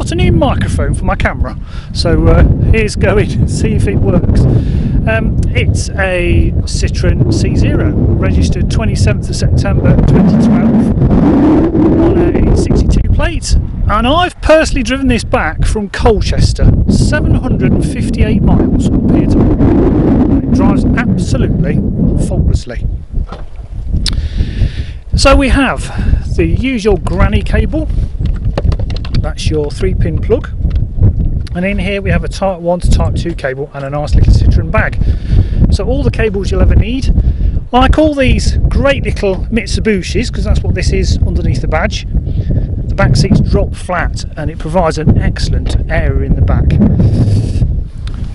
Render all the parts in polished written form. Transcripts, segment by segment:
got a new microphone for my camera, so here's going, see if it works. It's a Citroen C Zero, registered 27th of September 2012 on a 62 plate, and I've personally driven this back from Colchester, 758 miles up here to Orkney. It drives absolutely faultlessly. So we have the usual granny cable, that's your 3-pin plug, and in here we have a type 1 to type 2 cable and a nice little Citroen bag. So all the cables you'll ever need, like all these great little Mitsubishis, because that's what this is underneath the badge. The back seats drop flat and it provides an excellent area in the back.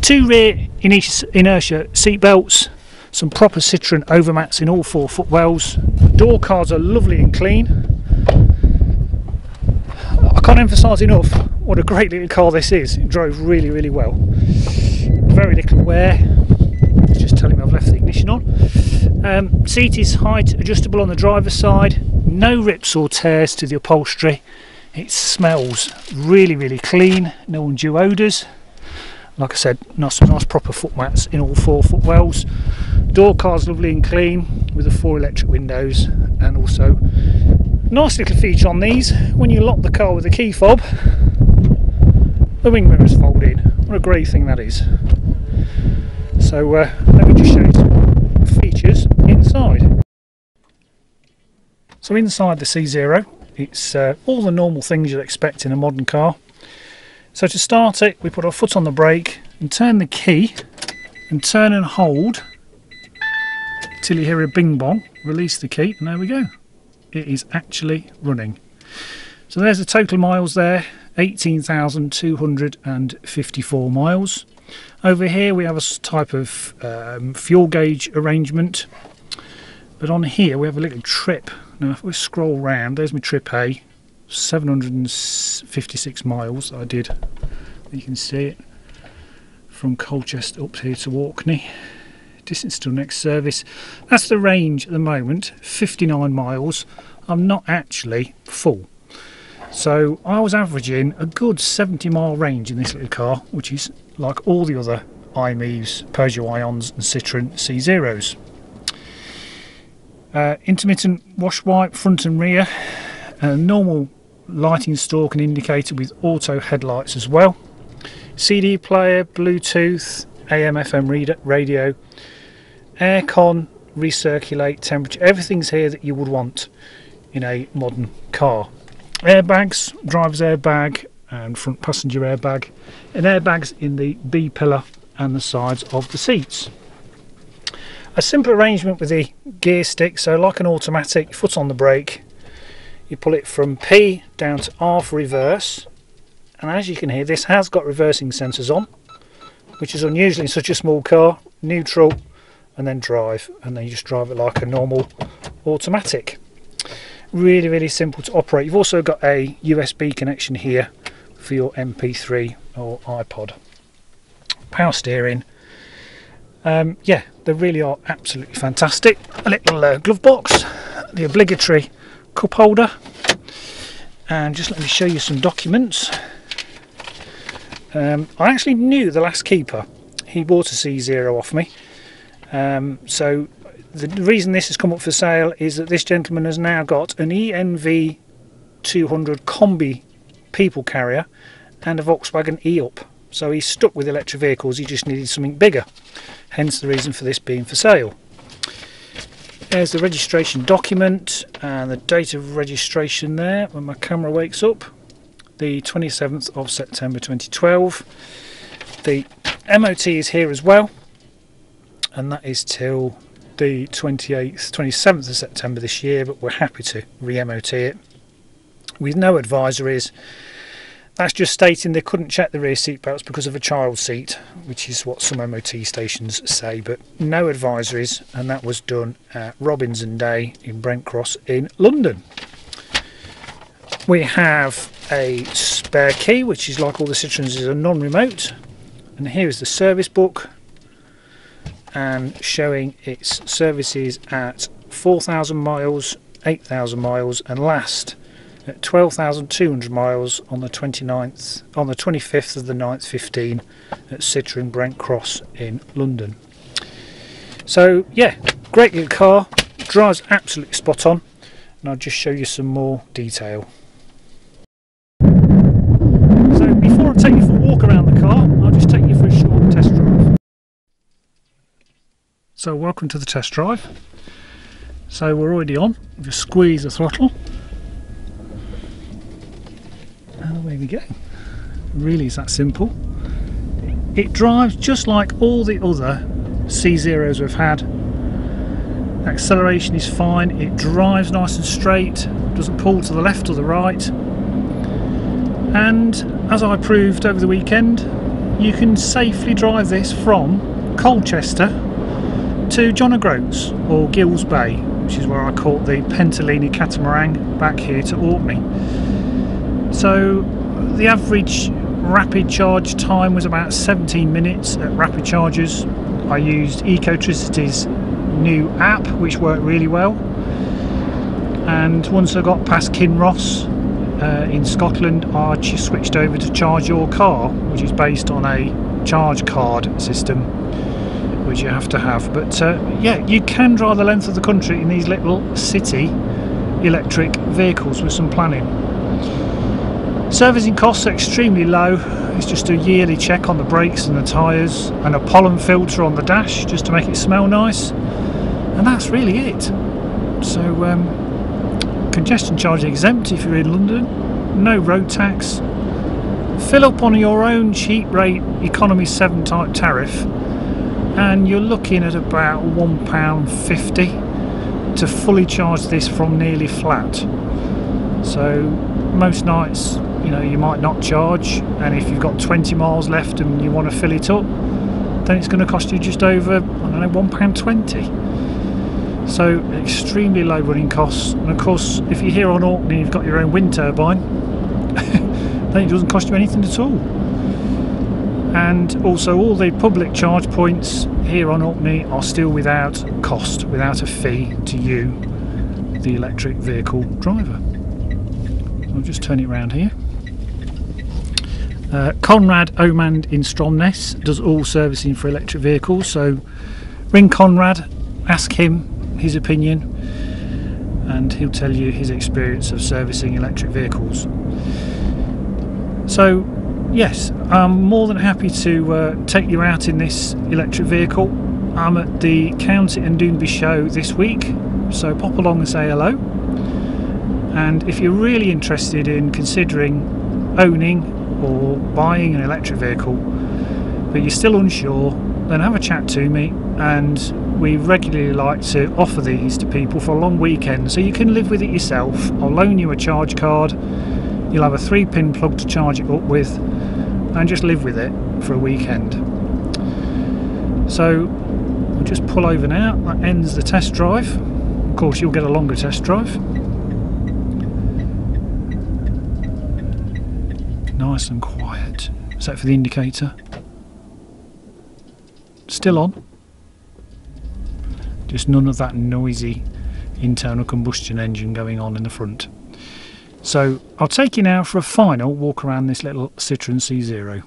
2 rear inertia seat belts, some proper Citroen overmats in all 4 footwells. Door cards are lovely and clean. I can't emphasise enough what a great little car this is. It drove really, really well. Very little wear. It's just telling me I've left the ignition on. Seat is height adjustable on the driver's side. No rips or tears to the upholstery. It smells really, really clean. No undue odours. Like I said, nice proper foot mats in all 4 footwells. Door cards lovely and clean with the 4 electric windows, and also nice little feature on these, when you lock the car with the key fob, the wing mirrors fold in. What a great thing that is. So let me just show you some features inside. So inside the C Zero, it's all the normal things you'd expect in a modern car. So to start it, we put our foot on the brake and turn the key and turn and hold till you hear a bing bong, release the key, and there we go. It is actually running. So there's the total miles there, 18,254 miles. Over here we have a type of fuel gauge arrangement, but on here we have a little trip. Now if we scroll round, there's my trip A, 756 miles I did. You can see it from Colchester up here to Orkney. Distance to next service. That's the range at the moment, 59 miles. I'm not actually full, so I was averaging a good 70-mile range in this little car, which is like all the other iMeves, Peugeot Ions and Citroen C Zeros. Intermittent wash wipe front and rear, normal lighting stalk and indicator with auto headlights as well. CD player, Bluetooth, AM/FM radio, aircon, recirculate, temperature, everything's here that you would want in a modern car. Airbags, driver's airbag and front passenger airbag, and airbags in the B pillar and the sides of the seats. A simple arrangement with the gear stick, so like an automatic, foot on the brake, you pull it from P down to R for reverse, and as you can hear, this has got reversing sensors on, which is unusual in such a small car. Neutral, and then drive, and then you just drive it like a normal automatic. Really, really simple to operate. You've also got a USB connection here for your MP3 or iPod. Power steering. Yeah, they really are absolutely fantastic. A little glove box, the obligatory cup holder, and just let me show you some documents. I actually knew the last keeper. He bought a C Zero off me. So the reason this has come up for sale is that this gentleman has now got an ENV 200 combi people carrier and a Volkswagen E-Up. So he's stuck with electric vehicles, he just needed something bigger. Hence the reason for this being for sale. There's the registration document and the date of registration there when my camera wakes up. The 27th of September 2012. The MOT is here as well, and that is till the 27th of September this year, but we're happy to re-MOT it with no advisories. That's just stating they couldn't check the rear seat belts because of a child seat, which is what some MOT stations say, but no advisories, and that was done at Robinson Day in Brent Cross in London. We have a spare key, which is like all the Citroens, is a non-remote, and here is the service book, and showing its services at 4,000 miles, 8,000 miles, and last at 12,200 miles on the 25th of the 9th 15 at Citroen Brent Cross in London. So yeah, great little car, drives absolutely spot on, and I'll just show you some more detail. So before I take you for a walk around the car, I'll just take you for a short test drive. So welcome to the test drive. So we're already on, just squeeze the throttle. And away we go. Really is that simple. It drives just like all the other C Zeros we've had. Acceleration is fine, it drives nice and straight, doesn't pull to the left or the right. And as I proved over the weekend, you can safely drive this from Colchester to John O'Groats or Gills Bay, which is where I caught the Pentalini catamaran back here to Orkney. So the average rapid charge time was about 17 minutes at rapid chargers. I used Ecotricity's new app, which worked really well, and once I got past Kinross in Scotland, I just switched over to Charge Your Car, which is based on a charge card system which you have to have. But yeah, you can drive the length of the country in these little city electric vehicles with some planning. Servicing costs are extremely low. It's just a yearly check on the brakes and the tyres and a pollen filter on the dash just to make it smell nice, and that's really it. So congestion charge exempt if you're in London, no road tax, fill up on your own cheap rate economy 7 type tariff, and you're looking at about £1.50 to fully charge this from nearly flat. So most nights, you know, you might not charge, and if you've got 20 miles left and you want to fill it up, then it's going to cost you just over, I don't know, £1.20. So extremely low running costs. And of course, if you're here on Orkney, you've got your own wind turbine, then it doesn't cost you anything at all. And also all the public charge points here on Orkney are still without cost, without a fee to you, the electric vehicle driver. I'll just turn it around here. Conrad Omand in Stromness does all servicing for electric vehicles, so ring Conrad, ask him his opinion, and he'll tell you his experience of servicing electric vehicles. So yes, I'm more than happy to take you out in this electric vehicle. I'm at the County and Doonby show this week, so pop along and say hello. And if you're really interested in considering owning or buying an electric vehicle but you're still unsure, then have a chat to me, and we regularly like to offer these to people for a long weekend so you can live with it yourself. I'll loan you a charge card, you'll have a 3-pin plug to charge it up with, and just live with it for a weekend. So we'll just pull over now. That ends the test drive. Of course you'll get a longer test drive. Nice and quiet, except for the indicator. Still on. Just none of that noisy internal combustion engine going on in the front. So I'll take you now for a final walk around this little Citroen C Zero.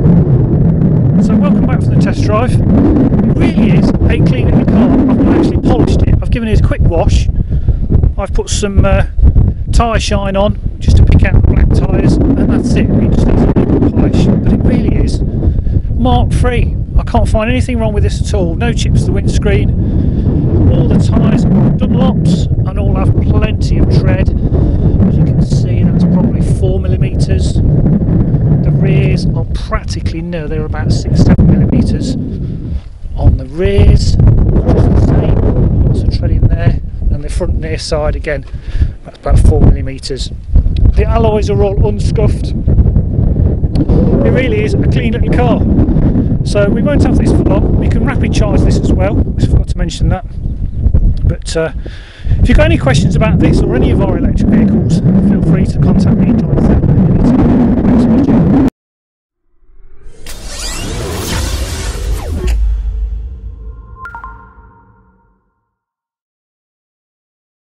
So welcome back for the test drive. It really is a clean little car. I've not actually polished it. I've given it a quick wash. I've put some tyre shine on just to pick out the black tyres, and that's it. It just needs a little polish, but it really is mark free. I can't find anything wrong with this at all. No chips to the windscreen. All the tyres are Dunlops and all have plenty of tread. As you can see, that's probably 4mm. The rears are practically no, they're about 6-7mm on the rears. Just the same, lots of tread in there. And the front near side again, that's about 4mm. The alloys are all unscuffed. It really is a clean little car. So we won't have this for long. We can rapid charge this as well. I forgot to mention that. But if you've got any questions about this or any of our electric vehicles, feel free to contact me, Jonathan.